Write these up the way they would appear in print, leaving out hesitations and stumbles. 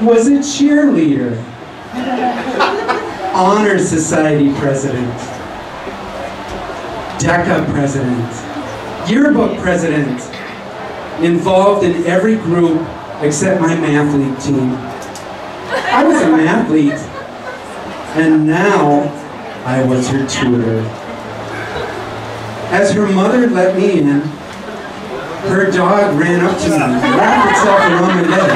was a cheerleader, honor society president, DECA president, yearbook president, involved in every group except my math league team. I was a mathlete, and now I was her tutor. As her mother let me in, her dog ran up to me, wrapped itself around my leg.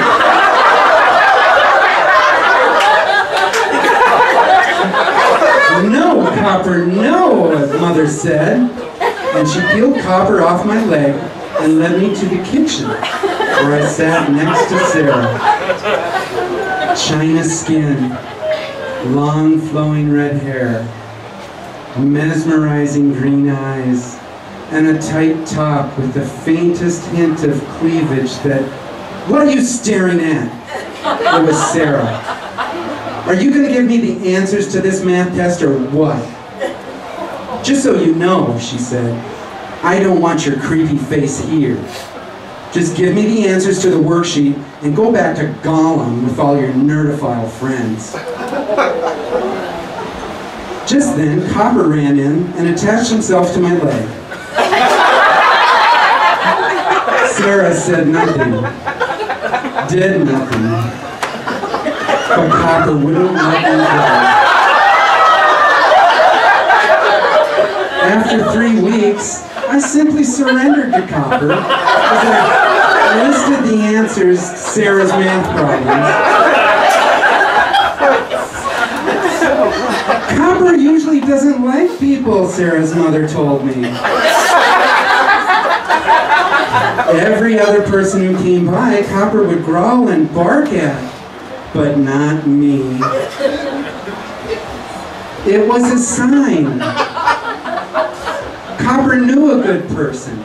"No, Copper, no," Mother said, and she peeled Copper off my leg and led me to the kitchen, where I sat next to Sarah. China skin, long flowing red hair, mesmerizing green eyes, and a tight top with the faintest hint of cleavage that... "What are you staring at?" It was Sarah. "Are you going to give me the answers to this math test or what?" "Just so you know," she said, "I don't want your creepy face here. Just give me the answers to the worksheet and go back to Gollum with all your nerdophile friends." Just then, Copper ran in and attached himself to my leg. Sarah said nothing, did nothing, but Copper wouldn't let me go. After 3 weeks, I simply surrendered to Copper as I listed the answers to Sarah's math problems. "Copper usually doesn't like people," Sarah's mother told me. Every other person who came by, Copper would growl and bark at, but not me. It was a sign. Copper knew a good person.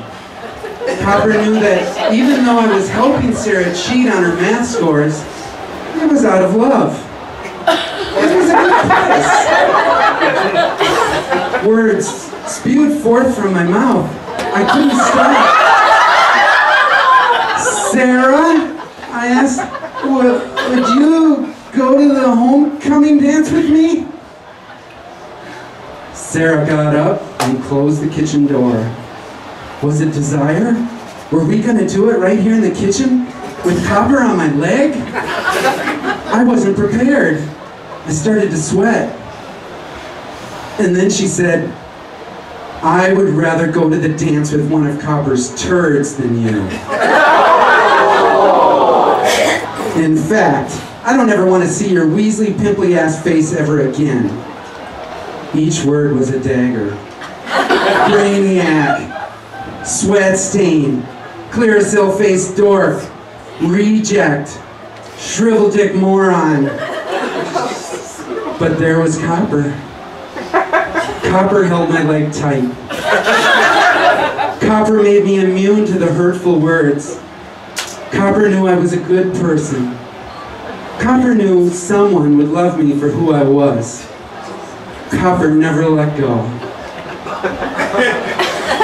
Copper knew that even though I was helping Sarah cheat on her math scores, it was out of love. It was a good place. Words spewed forth from my mouth. I couldn't stop. "Sarah," I asked, would you go to the homecoming dance with me?" Sarah got up and closed the kitchen door. Was it desire? Were we going to do it right here in the kitchen with Copper on my leg? I wasn't prepared. I started to sweat. And then she said, "I would rather go to the dance with one of Copper's turds than you." "In fact, I don't ever want to see your Weasley pimply-ass face ever again." Each word was a dagger. Brainiac, sweat stain, Clearasil-faced dork, reject, shrivel-dick moron. But there was Copper. Copper held my leg tight. Copper made me immune to the hurtful words. Copper knew I was a good person. Copper knew someone would love me for who I was. Copper never let go.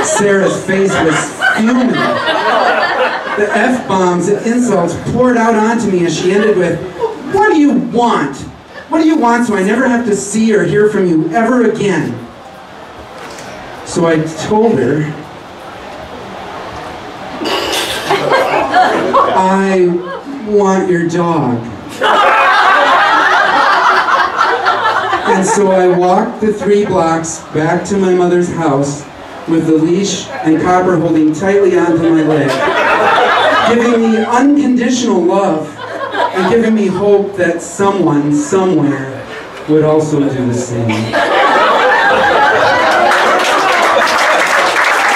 Sarah's face was fuming. The F-bombs and insults poured out onto me as she ended with, "What do you want? What do you want so I never have to see or hear from you ever again?" So I told her, "I want your dog." And so I walked the 3 blocks back to my mother's house with the leash and Copper holding tightly onto my leg, giving me unconditional love and giving me hope that someone, somewhere, would also do the same.